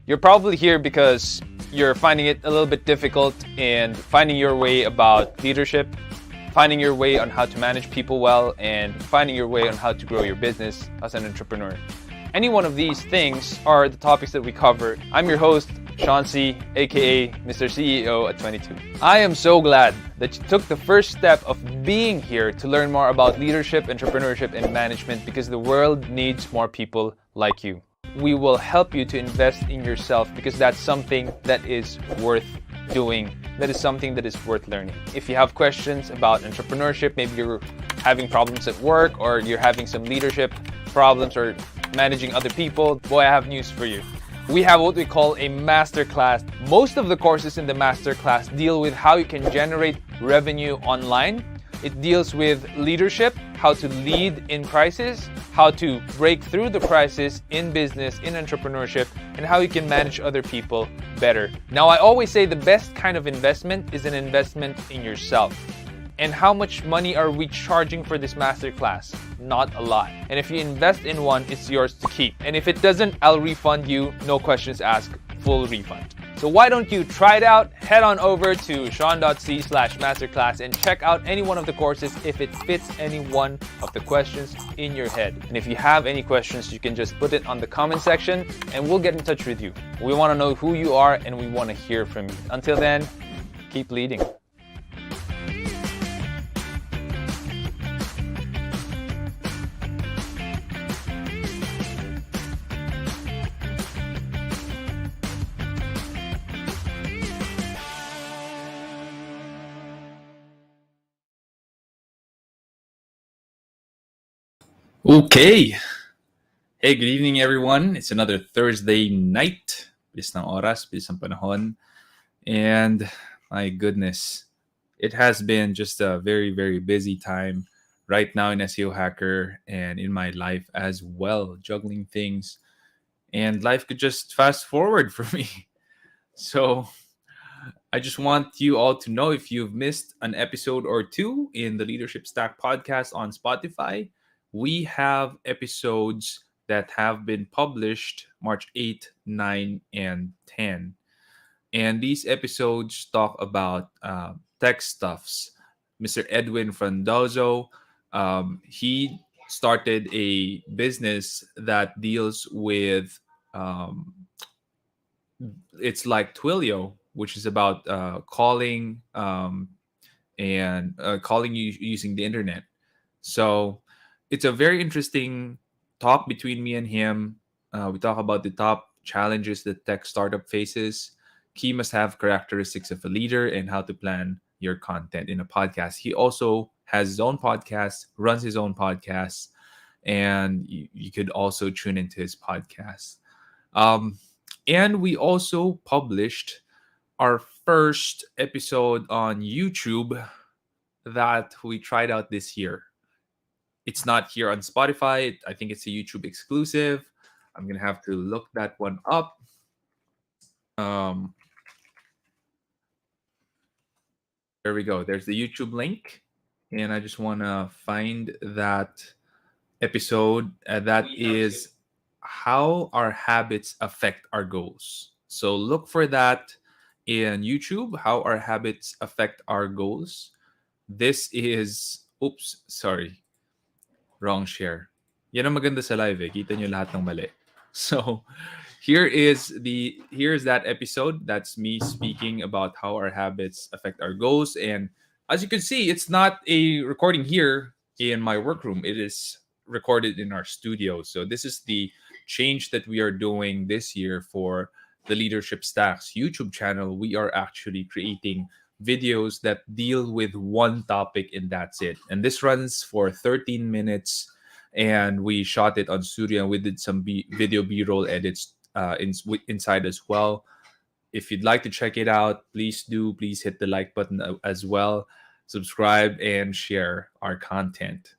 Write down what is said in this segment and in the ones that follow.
You're probably here because you're finding it a little bit difficult in finding your way about leadership, finding your way on how to manage people well, and finding your way on how to grow your business as an entrepreneur. Any one of these things are the topics that we cover. I'm your host, Sean C., aka Mr. CEO at 22. I am so glad that you took the first step of being here to learn more about leadership, entrepreneurship, and management because the world needs more people like you. We will help you to invest in yourself because that's something that is worth doing. That is something that is worth learning. If you have questions about entrepreneurship, maybe you're having problems at work or you're having some leadership problems or managing other people, boy, I have news for you. We have what we call a masterclass. Most of the courses in the masterclass deal with how you can generate revenue online. It deals with leadership, how to lead in crisis, how to break through the crisis in business, in entrepreneurship, and how you can manage other people better. Now, I always say the best kind of investment is an investment in yourself. And how much money are we charging for this masterclass? Not a lot. And if you invest in one, it's yours to keep. And if it doesn't, I'll refund you, no questions asked, full refund. So why don't you try it out? Head on over to sean.c/masterclass and check out any one of the courses if it fits any one of the questions in your head. And if you have any questions, you can just put it on the comment section and we'll get in touch with you. We want to know who you are and we want to hear from you. Until then, keep leading. Okay. Hey, good evening, everyone. It's another Thursday night. Bilis ng oras, bilis ng panahon. And my goodness, it has been just a very, very busy time right now in SEO Hacker and in my life as well, juggling things. And life could just fast forward for me. So I just want you all to know if you've missed an episode or two in the Leadership Stack podcast on Spotify, we have episodes that have been published March 8, 9, and 10. And these episodes talk about tech stuffs. Mr. Edwin Frondozo, he started a business that deals with, it's like Twilio, which is about calling and calling you using the internet. So it's a very interesting talk between me and him. We talk about the top challenges that tech startup faces, key must-have characteristics of a leader, and how to plan your content in a podcast. He also has his own podcast, runs his own podcast, and you could also tune into his podcast. And we also published our first episode on YouTube that we tried out this year. It's not here on Spotify. I think it's a YouTube exclusive. I'm going to have to look that one up. There we go. There's the YouTube link. And I just want to find that episode. That is how our habits affect our goals. So look for that in YouTube, how our habits affect our goals. This is, oops, sorry. Wrong share. Yan ang maganda sa live eh. Kita nyo lahat ng mali. So, here's that episode. That's me speaking about how our habits affect our goals. And as you can see, it's not a recording here in my workroom. It is recorded in our studio. So this is the change that we are doing this year for the Leadership Stacks YouTube channel. We are actually creating videos that deal with one topic and that's it. And this runs for 13 minutes and we shot it on studio and we did some video B-roll edits inside as well. If you'd like to check it out, please do. Please hit the like button as well. Subscribe and share our content.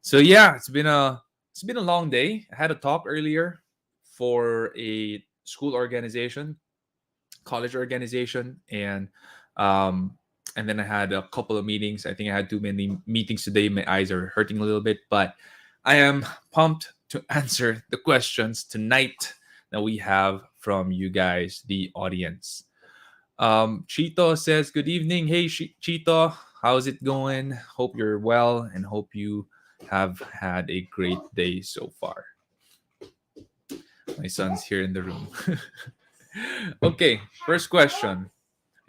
So yeah, it's been a long day. I had a talk earlier for a school organization, college organization, and then I had a couple of meetings. I think I had too many meetings today. My eyes are hurting a little bit, but I am pumped to answer the questions tonight that we have from you guys, the audience. Chito says, "Good evening. Hey, Chito, how's it going? Hope you're well and hope you have had a great day so far." My son's here in the room. Okay, first question.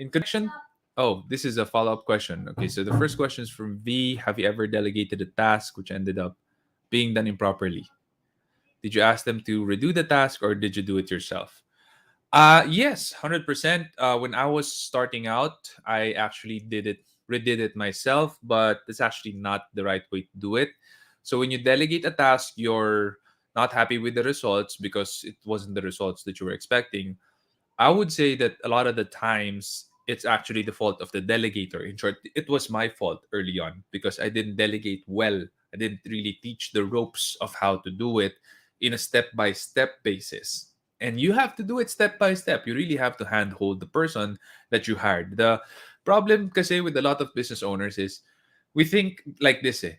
In connection, oh, this is a follow up question. Okay, so the first question is from V. Have you ever delegated a task which ended up being done improperly? Did you ask them to redo the task or did you do it yourself? Yes, 100%. When I was starting out, I actually redid it myself, but it's actually not the right way to do it. So when you delegate a task, you're not happy with the results because it wasn't the results that you were expecting. I would say that a lot of the times it's actually the fault of the delegator. In short, it was my fault early on because I didn't delegate well. I didn't really teach the ropes of how to do it in a step by step basis. And you have to do it step by step. You really have to handhold the person that you hired. The problem kasi with a lot of business owners is we think like this I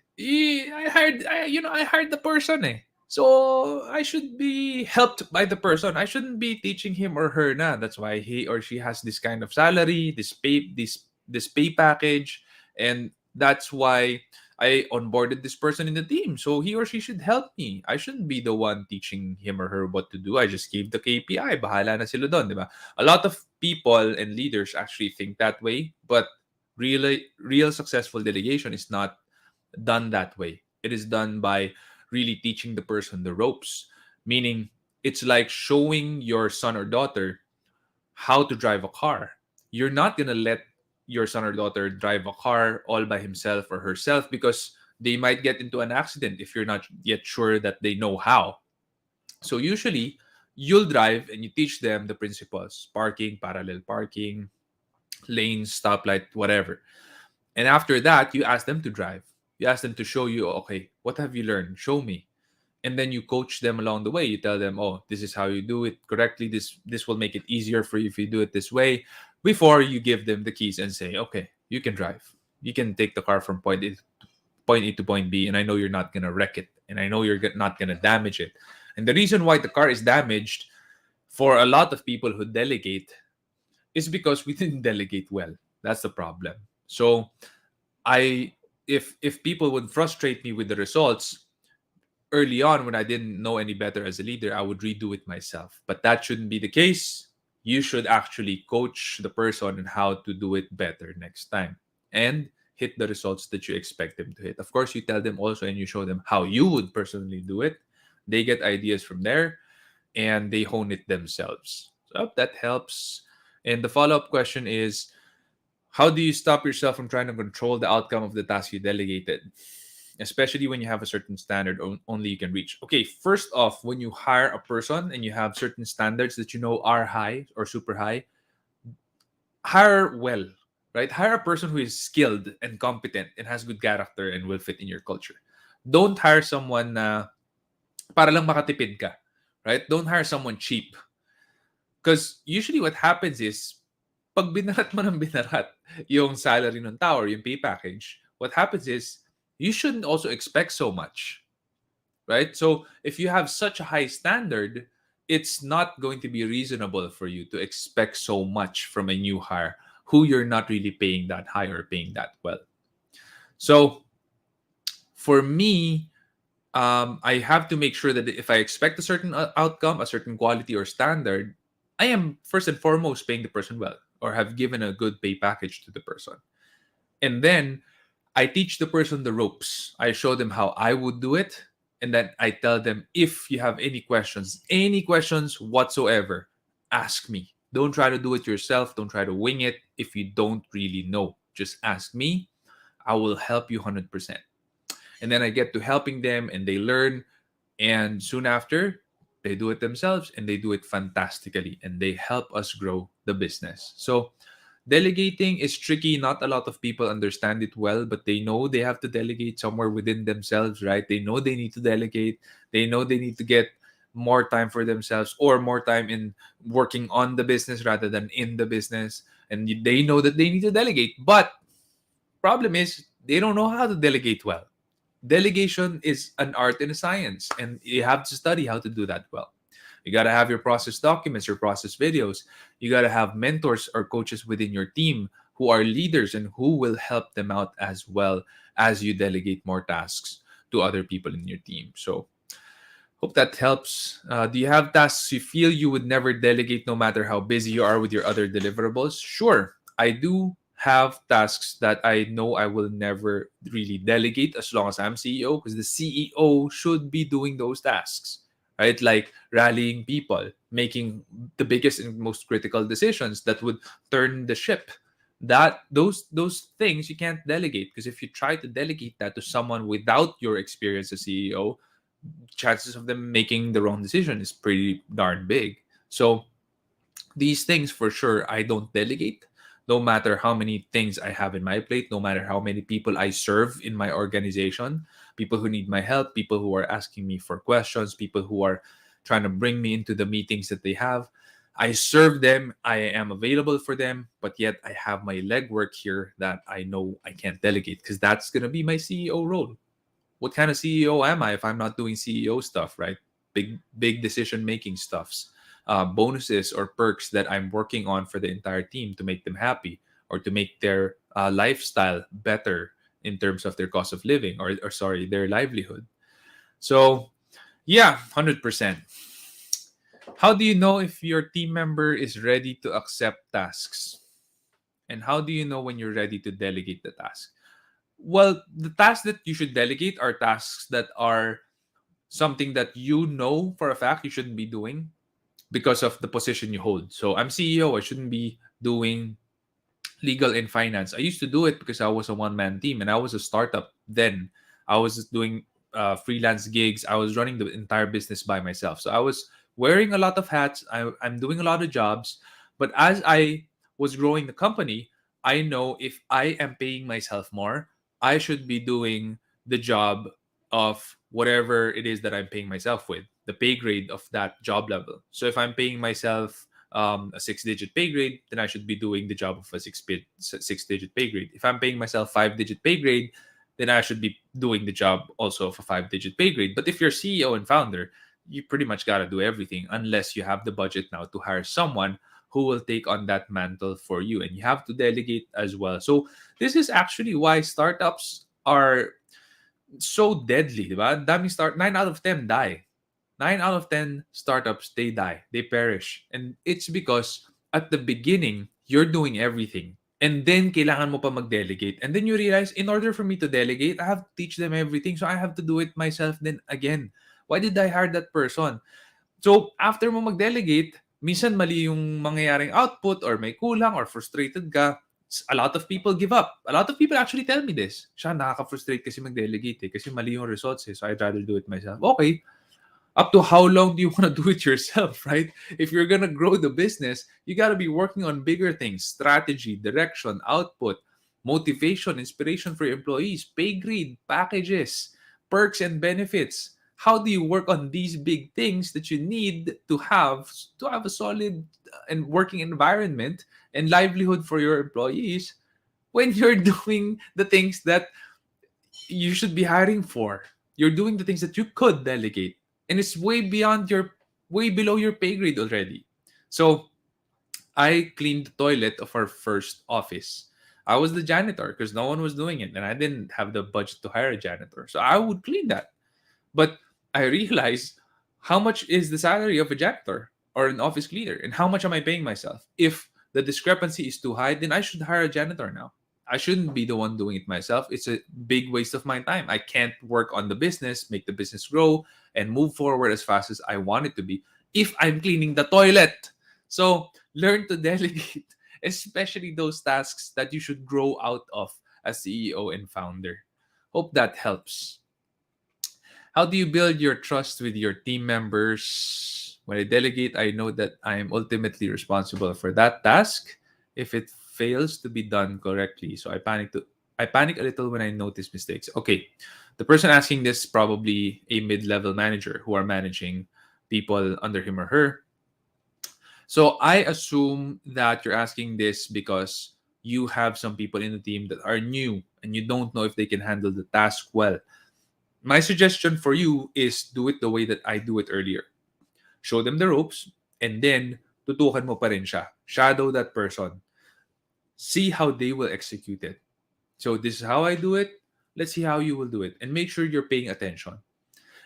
hired the person so I should be helped by the person. I shouldn't be teaching him or her na. That's why he or she has this kind of salary, this pay package, and that's why I onboarded this person in the team. So he or she should help me. I shouldn't be the one teaching him or her what to do. I just gave the KPI. Bahala na sila doon, di ba? A lot of people and leaders actually think that way, but real successful delegation is not done that way. It is done by really teaching the person the ropes, meaning it's like showing your son or daughter how to drive a car. You're not going to let your son or daughter drive a car all by himself or herself because they might get into an accident if you're not yet sure that they know how. So usually you'll drive and you teach them the principles: parking, parallel parking, lanes, stoplight, whatever. And after that, you ask them to drive. You ask them to show you, okay, what have you learned? Show me. And then you coach them along the way. You tell them, oh, this is how you do it correctly. This will make it easier for you if you do it this way. Before you give them the keys and say, okay, you can drive. You can take the car from point A to point B, and I know you're not gonna wreck it, and I know you're not gonna damage it. And the reason why the car is damaged for a lot of people who delegate is because we didn't delegate well. That's the problem. So I if people would frustrate me with the results early on when I didn't know any better as a leader, I would redo it myself. But that shouldn't be the case. You should actually coach the person on how to do it better next time and hit the results that you expect them to hit. Of course, you tell them also and you show them how you would personally do it. They get ideas from there and they hone it themselves. So I hope that helps. And the follow-up question is, how do you stop yourself from trying to control the outcome of the task you delegated, especially when you have a certain standard only you can reach? Okay, first off, when you hire a person and you have certain standards that you know are high or super high, hire well, right? Hire a person who is skilled and competent and has good character and will fit in your culture. Don't hire someone na para lang makatipid ka, right? Don't hire someone cheap. Because usually what happens is, pag binarat mo ng binarat yung salary ng tao or yung pay package, what happens is, you shouldn't also expect so much, right? So if you have such a high standard, it's not going to be reasonable for you to expect so much from a new hire who you're not really paying that high or paying that well. So for me, I have to make sure that if I expect a certain outcome, a certain quality or standard, I am first and foremost paying the person well or have given a good pay package to the person. And then I teach the person the ropes. I show them how I would do it. And then I tell them, if you have any questions whatsoever, ask me. Don't try to do it yourself. Don't try to wing it if you don't really know. Just ask me. I will help you 100%. And then I get to helping them and they learn. And soon after, they do it themselves and they do it fantastically. And they help us grow the business. So delegating is tricky. Not a lot of people understand it well, but they know they have to delegate somewhere within themselves, right? They know they need to delegate. They know they need to get more time for themselves or more time in working on the business rather than in the business. And they know that they need to delegate. But problem is, they don't know how to delegate well. Delegation is an art and a science, and you have to study how to do that well. You got to have your process documents, your process videos. You got to have mentors or coaches within your team who are leaders and who will help them out as well as you delegate more tasks to other people in your team. So, hope that helps. Do you have tasks you feel you would never delegate no matter how busy you are with your other deliverables? Sure, I do have tasks that I know I will never really delegate as long as I'm CEO, because the CEO should be doing those tasks, right? Like rallying people, making the biggest and most critical decisions that would turn the ship. That those things you can't delegate, because if you try to delegate that to someone without your experience as CEO, chances of them making the wrong decision is pretty darn big. So these things for sure I don't delegate, no matter how many things I have in my plate, no matter how many people I serve in my organization, people who need my help, people who are asking me for questions, people who are trying to bring me into the meetings that they have. I serve them, I am available for them, but yet I have my legwork here that I know I can't delegate, because that's going to be my CEO role. What kind of CEO am I if I'm not doing CEO stuff, right? Big decision making stuffs, bonuses or perks that I'm working on for the entire team to make them happy or to make their lifestyle better in terms of their cost of living, or sorry, their livelihood. So yeah, 100%. How do you know if your team member is ready to accept tasks? And how do you know when you're ready to delegate the task? Well, the tasks that you should delegate are tasks that are something that you know for a fact you shouldn't be doing because of the position you hold. So I'm CEO, I shouldn't be doing legal and finance. I used to do it because I was a one-man team and I was a startup then. I was doing freelance gigs. I was running the entire business by myself. So I was wearing a lot of hats. I'm doing a lot of jobs. But as I was growing the company, I know if I am paying myself more, I should be doing the job of whatever it is that I'm paying myself with, the pay grade of that job level. So if I'm paying myself a six-digit pay grade, then I should be doing the job of a six-digit pay grade. If I'm paying myself five-digit pay grade, then I should be doing the job also of a five-digit pay grade. But if you're CEO and founder, you pretty much got to do everything unless you have the budget now to hire someone who will take on that mantle for you, and you have to delegate as well. So this is actually why startups are so deadly, diba? Daming 9 out of 10 die. 9 out of 10 startups, they die, they perish. And it's because at the beginning, you're doing everything. And then kailangan mo pa mag-delegate. And then you realize, in order for me to delegate, I have to teach them everything. So I have to do it myself then again. Why did I hire that person? So after mo mag-delegate, minsan mali yung mangyayaring output or may kulang or frustrated ka. A lot of people give up. A lot of people actually tell me this. Siya, nakaka-frustrate kasi mag-delegate kasi mali yung results So I'd rather do it myself. Okay, up to how long do you want to do it yourself, right? If you're going to grow the business, you got to be working on bigger things: strategy, direction, output, motivation, inspiration for your employees, pay grade, packages, perks, and benefits. How do you work on these big things that you need to have a solid and working environment and livelihood for your employees when you're doing the things that you should be hiring for? You're doing the things that you could delegate, and it's way below your pay grade already. So I cleaned the toilet of our first office. I was the janitor because no one was doing it, and I didn't have the budget to hire a janitor. So I would clean that. But I realized, how much is the salary of a janitor or an office cleaner, and how much am I paying myself? If the discrepancy is too high, then I should hire a janitor now. I shouldn't be the one doing it myself. It's a big waste of my time. I can't work on the business, make the business grow, and move forward as fast as I want it to be if I'm cleaning the toilet. So learn to delegate, especially those tasks that you should grow out of as CEO and founder. Hope that helps. How do you build your trust with your team members? When I delegate, I know that I am ultimately responsible for that task if it fails to be done correctly. So I panic a little when I notice mistakes. Okay. The person asking this is probably a mid-level manager who are managing people under him or her. So I assume that you're asking this because you have some people in the team that are new and you don't know if they can handle the task well. My suggestion for you is do it the way that I do it earlier. show them the ropes, and then tutukan mo pa rin siya. Shadow that person. See how they will execute it. So this is how I do it. Let's see how you will do it. And make sure you're paying attention.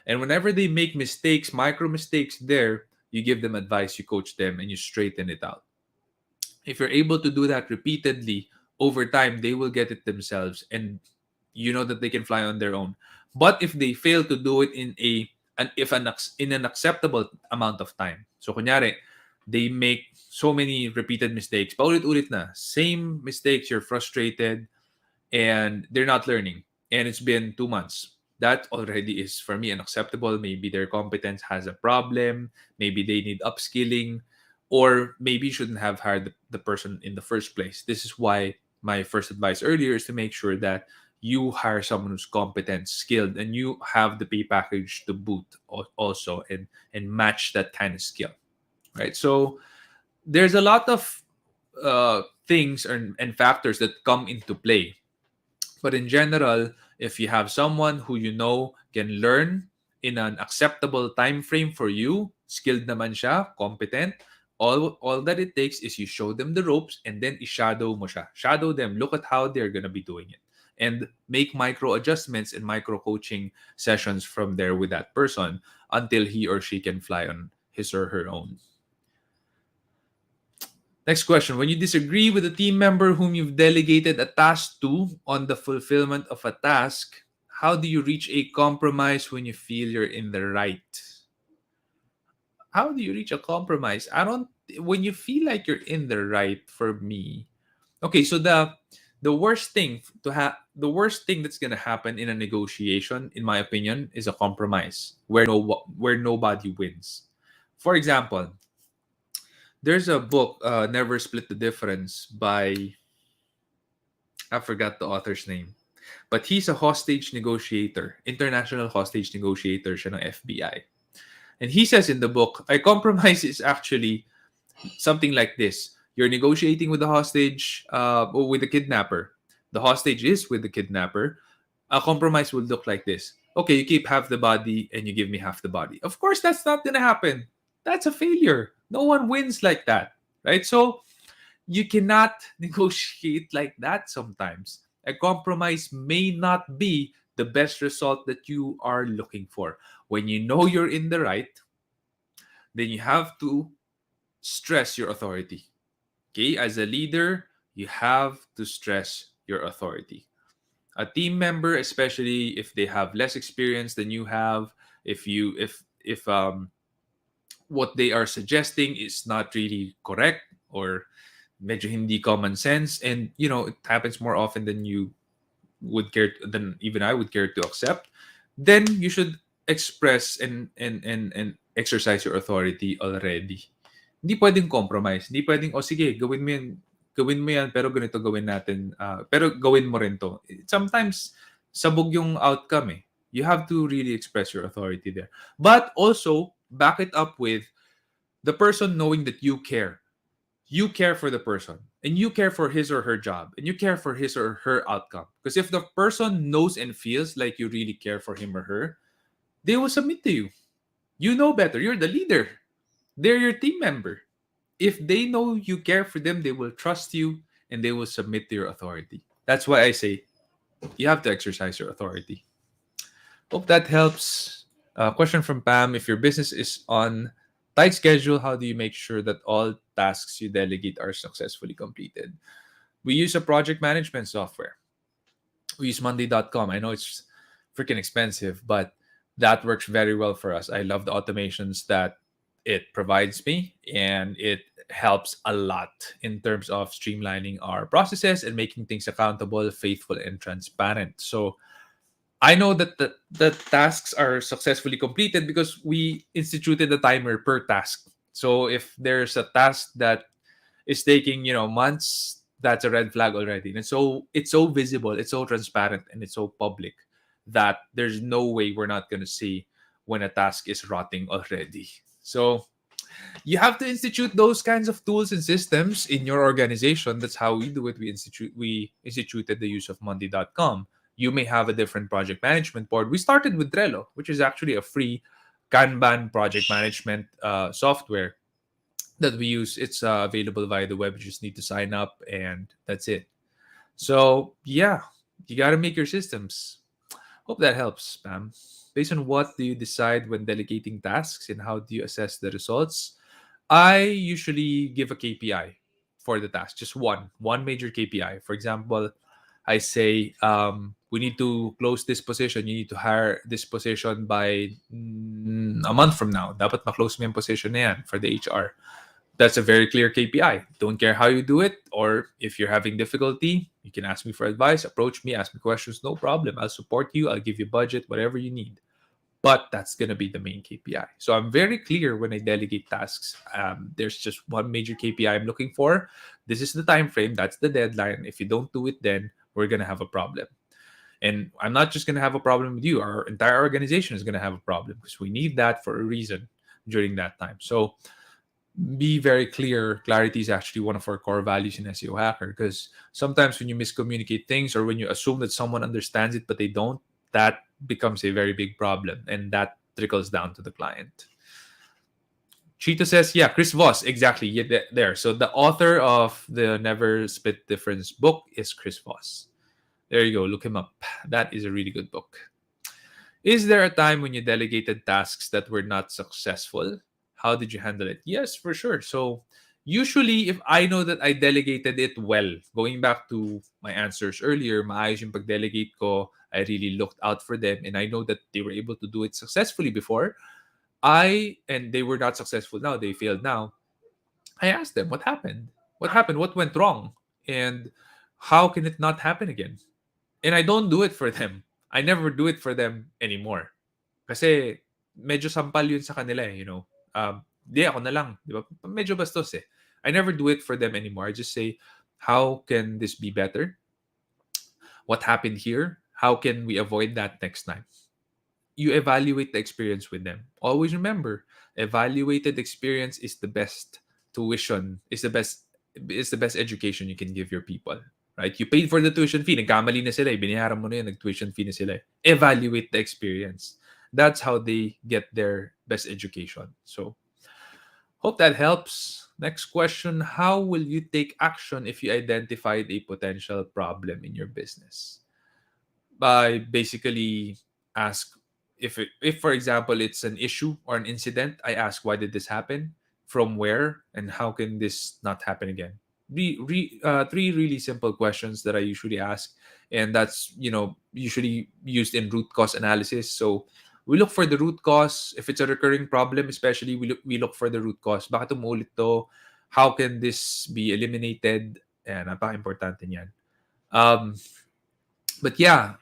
And whenever they make mistakes, micro mistakes there, you give them advice, you coach them, and you straighten it out. If you're able to do that repeatedly, over time, they will get it themselves, and you know that they can fly on their own. But if they fail to do it in an acceptable amount of time, so kunyari, they make so many repeated mistakes, paulit-ulit na, same mistakes, you're frustrated, and they're not learning, and it's been 2 months. That already is for me unacceptable. Maybe their competence has a problem, maybe they need upskilling, or maybe you shouldn't have hired the person in the first place. This is why my first advice earlier is to make sure that you hire someone who's competent, skilled, and you have the pay package to boot also, and match that kind of skill, right? So there's a lot of things and factors that come into play. But in general, if you have someone who you know can learn in an acceptable time frame for you, skilled naman siya, competent, all that it takes is you show them the ropes, and then i-shadow mo siya. Shadow them. Look at how they're gonna be doing it. And make micro adjustments and micro coaching sessions from there with that person until he or she can fly on his or her own. Next question. When you disagree with a team member whom you've delegated a task to on the fulfillment of a task, how do you reach a compromise when you feel you're in the right? How do you reach a compromise? When you feel like you're in the right, for me. Okay, so the worst thing the worst thing that's going to happen in a negotiation, in my opinion, is a compromise where nobody wins. For example, there's a book, Never Split the Difference, by, I forgot the author's name. But he's a hostage negotiator, international hostage negotiator siya ng FBI. And he says in the book, a compromise is actually something like this. You're negotiating with the hostage, or with the kidnapper. The hostage is with the kidnapper. A compromise would look like this. Okay, you keep half the body and you give me half the body. Of course, that's not going to happen. That's a failure. No one wins like that, right? So you cannot negotiate like that sometimes. A compromise may not be the best result that you are looking for. When you know you're in the right, then you have to stress your authority. Okay, as a leader, you have to stress your authority. A team member, especially if they have less experience than you have, if what they are suggesting is not really correct, or medyo hindi common sense, and it happens more often than you would care than even I would care to accept, then you should express and exercise your authority already. Hindi pwedeng compromise. Hindi pwedeng, sige, gawin mo yan, pero ganito gawin natin, pero gawin mo rin to. Sometimes, sabog yung outcome eh. You have to really express your authority there. But also, back it up with the person knowing that you care. You care for the person, and you care for his or her job, and you care for his or her outcome. Because if the person knows and feels like you really care for him or her, they will submit to you. You know better. You're the leader. They're your team member. If they know you care for them, they will trust you and they will submit to your authority. That's why I say you have to exercise your authority. Hope that helps. Question from Pam. If your business is on tight schedule, how do you make sure that all tasks you delegate are successfully completed? We use a project management software. We use Monday.com. I know it's freaking expensive, but that works very well for us. I love the automations that it provides me, and it helps a lot in terms of streamlining our processes and making things accountable, faithful, and transparent. So I know that the tasks are successfully completed because we instituted a timer per task. So if there's a task that is taking months, that's a red flag already. And so it's so visible, it's so transparent, and it's so public that there's no way we're not going to see when a task is rotting already. So you have to institute those kinds of tools and systems in your organization. That's how we do it. We instituted the use of Monday.com. You may have a different project management board. We started with Trello, which is actually a free Kanban project management software that we use. It's available via the web. You just need to sign up, and that's it. So yeah, you got to make your systems. Hope that helps, Pam. Based on what do you decide when delegating tasks, and how do you assess the results? I usually give a KPI for the task, just one major KPI. For example, I say we need to close this position. You need to hire this position by a month from now. Dapat ma-close mo yung position na yan for the HR. That's a very clear KPI. Don't care how you do it, or if you're having difficulty, you can ask me for advice, approach me, ask me questions, no problem. I'll support you, I'll give you budget, whatever you need. But that's going to be the main KPI. So I'm very clear when I delegate tasks. There's just one major KPI I'm looking for. This is the time frame, that's the deadline. If you don't do it, then we're going to have a problem. And I'm not just going to have a problem with you. Our entire organization is going to have a problem because we need that for a reason during that time. So be very clear. Clarity is actually one of our core values in SEO Hacker, because sometimes when you miscommunicate things, or when you assume that someone understands it but they don't, that becomes a very big problem, and that trickles down to the client. Chito says, yeah, Chris Voss, exactly. Yeah, there. So the author of the Never Split Difference book is Chris Voss. There you go. Look him up. That is a really good book. Is there a time when you delegated tasks that were not successful? How did you handle it? Yes, for sure. So usually, if I know that I delegated it well, going back to my answers earlier, maayos yung pag-delegate ko, I really looked out for them, and I know that they were able to do it successfully before. And they were not successful now, they failed now. I asked them, what happened? What happened? What went wrong? And how can it not happen again? And I don't do it for them. I never do it for them anymore. Kasi medyo sampal yun sa kanila eh, you know. Di ako na lang, di ba? Medyo bastos eh. I never do it for them anymore. I just say, how can this be better? What happened here? How can we avoid that next time? You evaluate the experience with them. Always remember, evaluated experience is the best tuition, is the best education you can give your people. Right? You paid for the tuition fee, nagkamali na sila, biniyaran mo na yun, nag-tuition fee na sila. Evaluate the experience. That's how they get their best education. So, hope that helps. Next question, how will you take action if you identified a potential problem in your business? By basically ask, if for example it's an issue or an incident, I ask, why did this happen, from where, and how can this not happen again? Three really simple questions that I usually ask, and that's usually used in root cause analysis. So we look for the root cause. If it's a recurring problem, especially, we look for the root cause. Bakit umulit to? How can this be eliminated? And napaka-importante niyan. But yeah,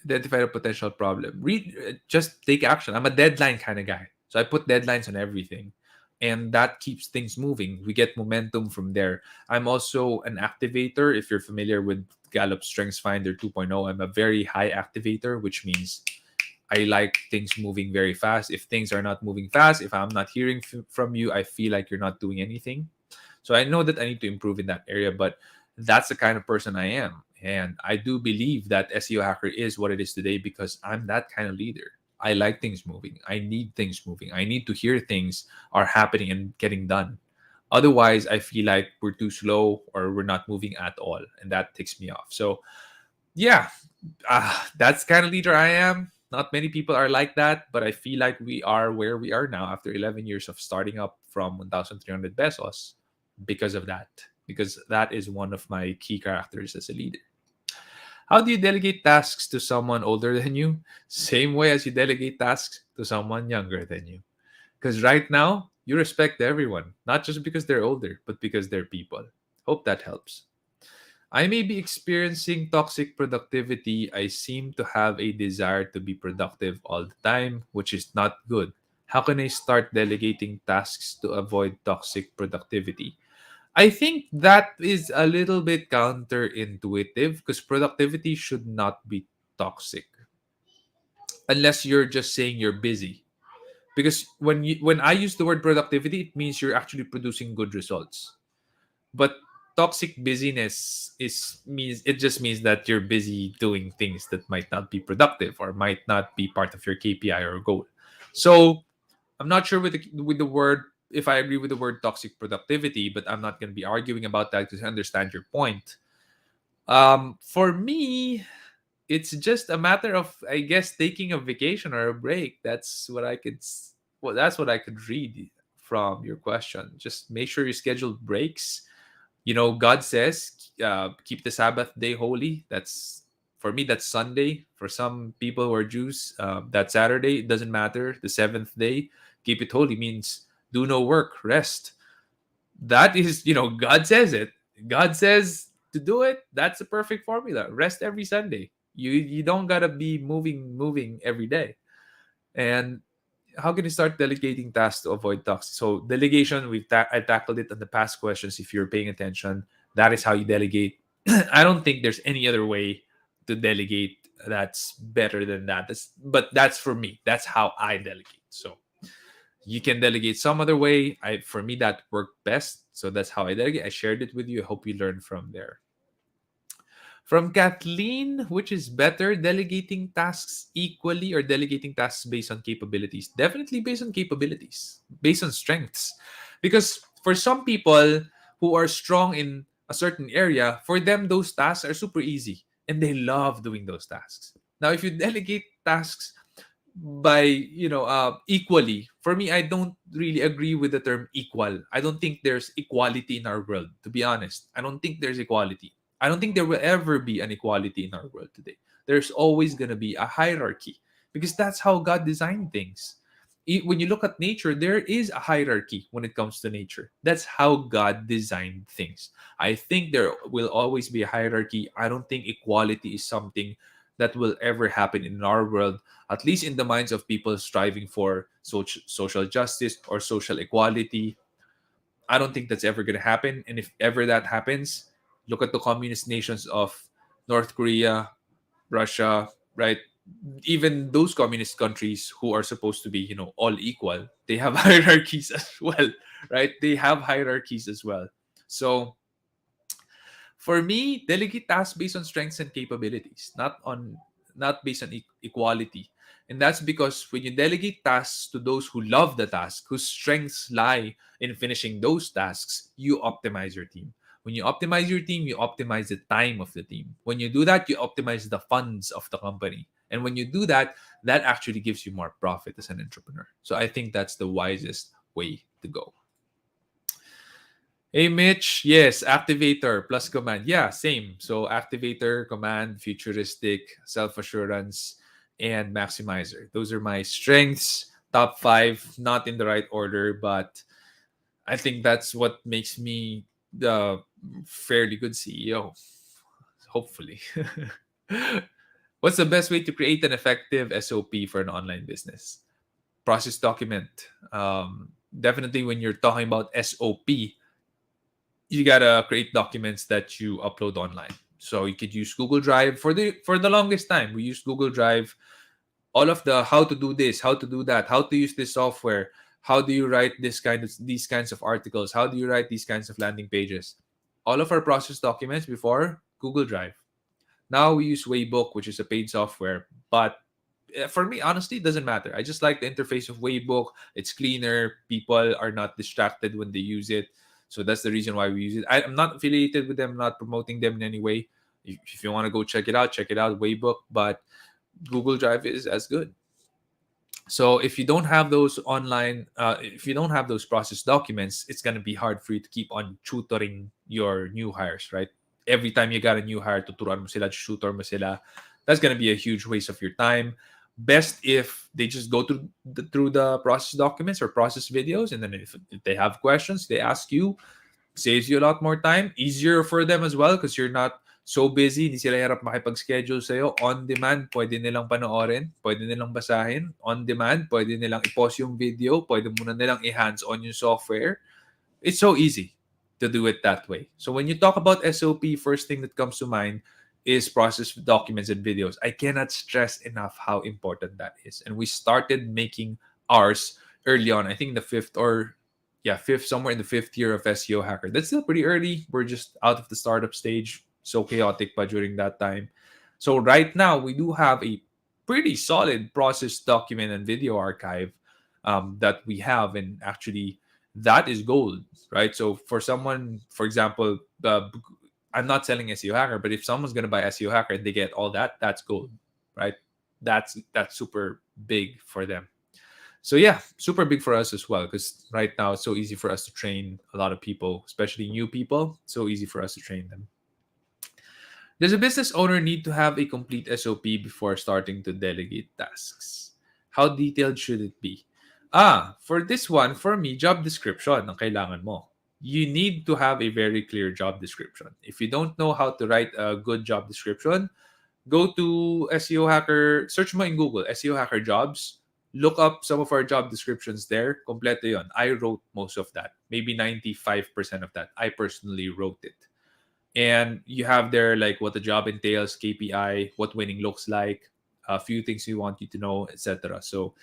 identify a potential problem. Just take action. I'm a deadline kind of guy. So I put deadlines on everything. And that keeps things moving. We get momentum from there. I'm also an activator. If you're familiar with Gallup Strengths Finder 2.0, I'm a very high activator, which means I like things moving very fast. If things are not moving fast, if I'm not hearing from you, I feel like you're not doing anything. So I know that I need to improve in that area, but that's the kind of person I am. And I do believe that SEO Hacker is what it is today because I'm that kind of leader. I like things moving. I need things moving. I need to hear things are happening and getting done. Otherwise, I feel like we're too slow or we're not moving at all. And that ticks me off. So, yeah, that's the kind of leader I am. Not many people are like that, but I feel like we are where we are now after 11 years of starting up from 1,300 pesos because of that. Because that is one of my key characters as a leader. How do you delegate tasks to someone older than you? Same way as you delegate tasks to someone younger than you. Because right now, you respect everyone, not just because they're older, but because they're people. Hope that helps. I may be experiencing toxic productivity. I seem to have a desire to be productive all the time, which is not good. How can I start delegating tasks to avoid toxic productivity? I think that is a little bit counterintuitive because productivity should not be toxic unless you're just saying you're busy. Because when I use the word productivity, it means you're actually producing good results. But toxic busyness just means that you're busy doing things that might not be productive or might not be part of your KPI or goal. So I'm not sure with the word, if I agree with the word toxic productivity, but I'm not going to be arguing about that because I understand your point. For me, it's just a matter of, I guess, taking a vacation or a break. Well, that's what I could read from your question. Just make sure you schedule breaks. God says, keep the Sabbath day holy. That's, for me, that's Sunday. For some people who are Jews, that Saturday. It doesn't matter. The seventh day, keep it holy means do no work, rest. That is, God says it. God says to do it. That's the perfect formula. Rest every Sunday. You don't gotta be moving every day. And how can you start delegating tasks to avoid tasks? So delegation, I tackled it on the past questions. If you're paying attention, that is how you delegate. I don't think there's any other way to delegate that's better than that. But that's for me. That's how I delegate. So you can delegate some other way. For me, that worked best. So that's how I delegate. I shared it with you. I hope you learned from there. From Kathleen, which is better, delegating tasks equally or delegating tasks based on capabilities? Definitely based on capabilities, based on strengths. Because for some people who are strong in a certain area, for them, those tasks are super easy and they love doing those tasks. Now, if you delegate tasks by equally, for me, I don't really agree with the term equal. I don't think there's equality in our world, to be honest. I don't think there's equality. I don't think there will ever be an equality in our world today. There's always going to be a hierarchy because that's how God designed things. When you look at nature, there is a hierarchy when it comes to nature. That's how God designed things. I think there will always be a hierarchy. I don't think equality is something that will ever happen in our world, at least in the minds of people striving for social justice or social equality. I don't think that's ever going to happen. And if ever that happens, look at the communist nations of North Korea, Russia, right? Even those communist countries who are supposed to be, all equal, they have hierarchies as well, right? They have hierarchies as well. So for me, delegate tasks based on strengths and capabilities, not based on equality. And that's because when you delegate tasks to those who love the task, whose strengths lie in finishing those tasks, you optimize your team. When you optimize your team, you optimize the time of the team. When you do that, you optimize the funds of the company. And when you do that, that actually gives you more profit as an entrepreneur. So I think that's the wisest way to go. Hey Mitch, yes, activator plus command. Yeah, same. So activator, command, futuristic, self-assurance, and maximizer. Those are my strengths. Top 5, not in the right order, but I think that's what makes me the fairly good CEO. Hopefully. What's the best way to create an effective SOP for an online business? Process document. Definitely when you're talking about SOP, you gotta create documents that you upload online. So you could use Google Drive for the longest time. We used Google Drive. All of the how to do this, how to do that, how to use this software, how do you write these kinds of articles, how do you write these kinds of landing pages. All of our process documents before Google Drive. Now we use Waybook, which is a paid software, but for me, honestly, it doesn't matter. I just like the interface of Waybook. It's cleaner. People are not distracted when they use it. So that's the reason why we use it. I'm not affiliated with them, not promoting them in any way. If you want to go check it out, Waybook. But Google Drive is as good. So if you don't have those online, if you don't have those process documents, it's going to be hard for you to keep on tutoring your new hires, right? Every time you got a new hire, tuturuan mo sila, tutor mo sila. That's going to be a huge waste of your time. Best if they just go through the process documents or process videos, and then if they have questions, they ask you. Saves you a lot more time. Easier for them as well because you're not so busy. Hindi sila hirap makipag-schedule sa'yo. On demand, pwede nilang panoorin. Pwede nilang basahin. On demand, pwede nilang i-pause yung video. Pwede muna nilang i-hands-on yung software. It's so easy to do it that way. So when you talk about SOP, first thing that comes to mind is process documents and videos. I cannot stress enough how important that is. And we started making ours early on. I think the fifth, somewhere in the fifth year of SEO Hacker. That's still pretty early. We're just out of the startup stage. So chaotic but during that time. So right now, we do have a pretty solid process document and video archive. that we have, and actually that is gold, right? So for someone, for example, I'm not selling SEO Hacker, but if someone's going to buy SEO Hacker and they get all that, that's gold, right? That's super big for them. So yeah, super big for us as well, because right now it's so easy for us to train a lot of people, especially new people. So easy for us to train them. Does a business owner need to have a complete SOP before starting to delegate tasks? How detailed should it be? For this one, for me, job description ang kailangan mo. You need to have a very clear job description. If you don't know how to write a good job description, go to SEO Hacker, search mo in Google, SEO Hacker jobs, look up some of our job descriptions there. Kompleto yon. I wrote most of that. Maybe 95% of that. I personally wrote it. And you have there like what the job entails, KPI, what winning looks like, a few things we want you to know, etc. So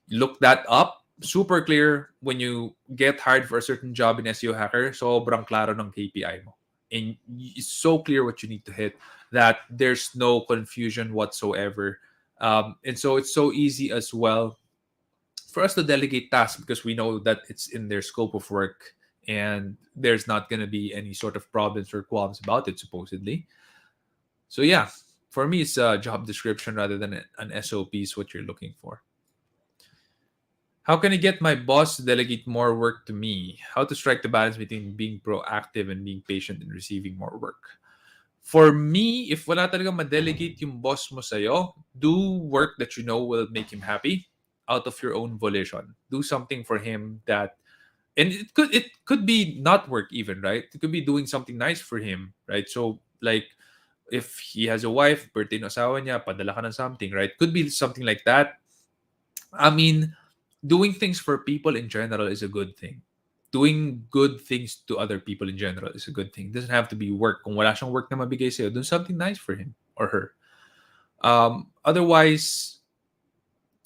look that up. Super clear when you get hired for a certain job in SEO Hacker. Sobrang klaro ng KPI mo. And it's so clear what you need to hit that there's no confusion whatsoever. And so it's so easy as well for us to delegate tasks because we know that it's in their scope of work and there's not going to be any sort of problems or qualms about it, supposedly. So yeah, for me, it's a job description rather than an SOP is what you're looking for. How can I get my boss to delegate more work to me? How to strike the balance between being proactive and being patient and receiving more work? For me, if wala talaga ma-delegate yung boss mo sa'yo, do work that you know will make him happy out of your own volition. Do something for him that, and it could be not work even, right? It could be doing something nice for him, right? So like if he has a wife, birthday ng asawa niya, padala ka ng something, right? Could be something like that. I mean, doing things for people in general is a good thing. Doing good things to other people in general is a good thing. It doesn't have to be work. Kung wala siyang work na mabigay sa'yo, do something nice for him or her. Otherwise,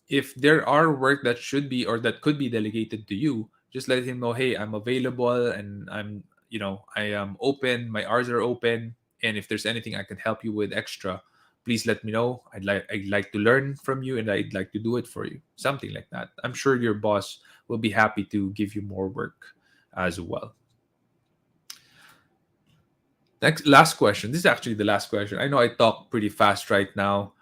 if there are work that should be or that could be delegated to you, just let him know, hey, I'm available and I am open, my hours are open, and if there's anything I can help you with extra, please let me know. I'd like to learn from you and I'd like to do it for you. Something like that. I'm sure your boss will be happy to give you more work as well. Last question. This is actually the last question. I know I talk pretty fast right now.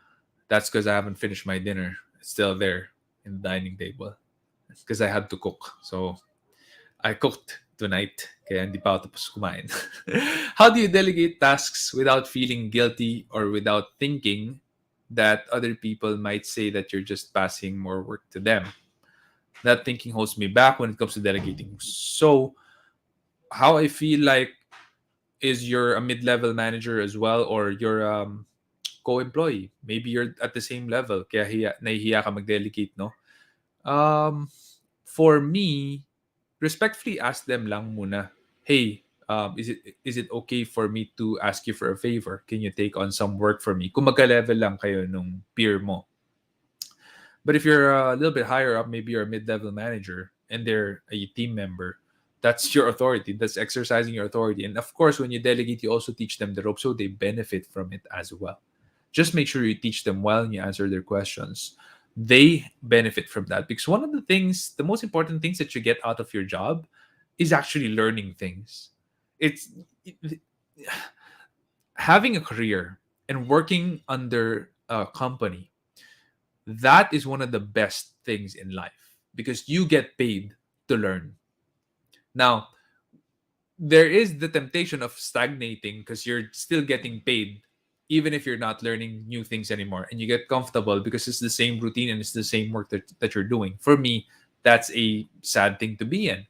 That's because I haven't finished my dinner. It's still there in the dining table. Because I had to cook. So I cooked tonight. Kaya hindi pa ako tapos kumain. How do you delegate tasks without feeling guilty or without thinking that other people might say that you're just passing more work to them? That thinking holds me back when it comes to delegating. So how I feel like is you're a mid-level manager as well or you're co-employee. Maybe you're at the same level kaya nahihiya ka mag-delegate, no? For me, respectfully ask them lang muna, hey, is it okay for me to ask you for a favor? Can you take on some work for me? Kung magka-level lang kayo nung peer mo. But if you're a little bit higher up, maybe you're a mid-level manager and they're a team member, that's your authority. That's exercising your authority. And of course, when you delegate, you also teach them the rope so they benefit from it as well. Just make sure you teach them well and you answer their questions. They benefit from that because one of the most important things that you get out of your job is actually learning things. It's having a career and working under a company. That is one of the best things in life because you get paid to learn. Now, there is the temptation of stagnating because you're still getting paid even if you're not learning new things anymore and you get comfortable because it's the same routine and it's the same work that you're doing. For me, that's a sad thing to be in.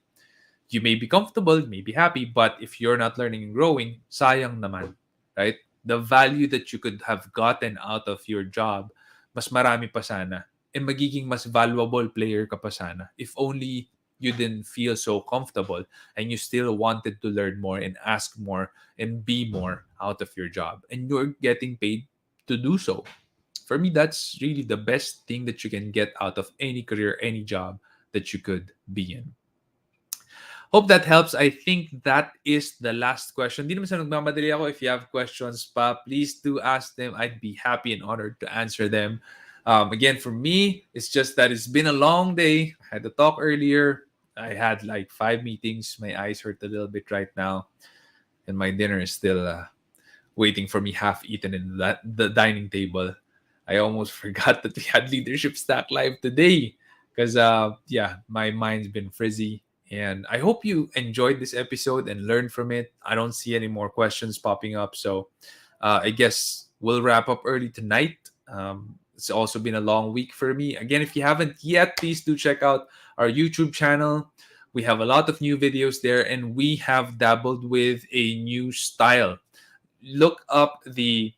You may be comfortable, you may be happy, but if you're not learning and growing, sayang naman, right? The value that you could have gotten out of your job, mas marami pa sana. And magiging mas valuable player ka pa sana if only you didn't feel so comfortable and you still wanted to learn more and ask more and be more out of your job and you're getting paid to do so. For me, that's really the best thing that you can get out of any career, any job that you could be in. Hope that helps. I think that is the last question. Di naman sa nagmamadali ako. If you have questions pa, please do ask them. I'd be happy and honored to answer them. Again, for me, it's just that it's been a long day. I had to talk earlier. I had like 5 meetings. My eyes hurt a little bit right now, and my dinner is still waiting for me, half eaten in the dining table. I almost forgot that we had Leadership Stack Live today because, yeah, my mind's been frizzy. And I hope you enjoyed this episode and learned from it. I don't see any more questions popping up. So I guess we'll wrap up early tonight. It's also been a long week for me. Again, if you haven't yet, please do check out our YouTube channel. We have a lot of new videos there, and we have dabbled with a new style. Look up the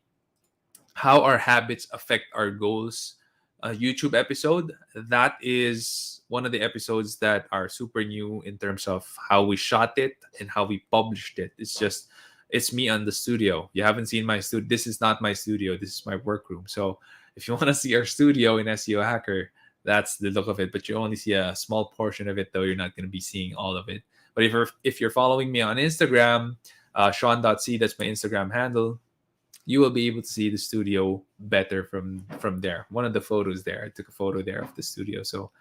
How Our Habits Affect Our Goals YouTube episode. That is one of the episodes that are super new in terms of how we shot it and how we published it. It's me on the studio. You haven't seen my studio. This is not my studio. This is my workroom. So if you want to see our studio in SEO Hacker, that's the look of it. But you only see a small portion of it, though. You're not going to be seeing all of it. But if you're following me on Instagram, Sean.c, that's my Instagram handle, you will be able to see the studio better from there. One of the photos there, I took a photo there of the studio. So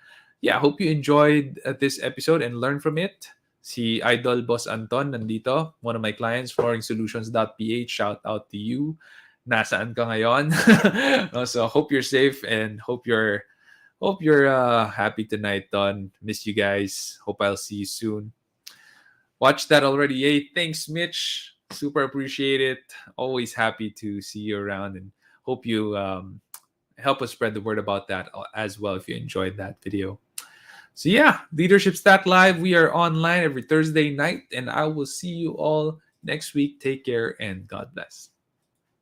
yeah, I hope you enjoyed this episode and learned from it. Si Idol Boss Anton nandito, one of my clients, flooringsolutions.ph. Shout out to you. Nasaan ka ngayon? So hope you're safe and hope you're happy tonight, Don. Miss you guys. Hope I'll see you soon. Watch that already. Hey, thanks, Mitch. Super appreciate it. Always happy to see you around, and hope you help us spread the word about that as well if you enjoyed that video. So yeah, Leadership Stack Live. We are online every Thursday night, and I will see you all next week. Take care and God bless.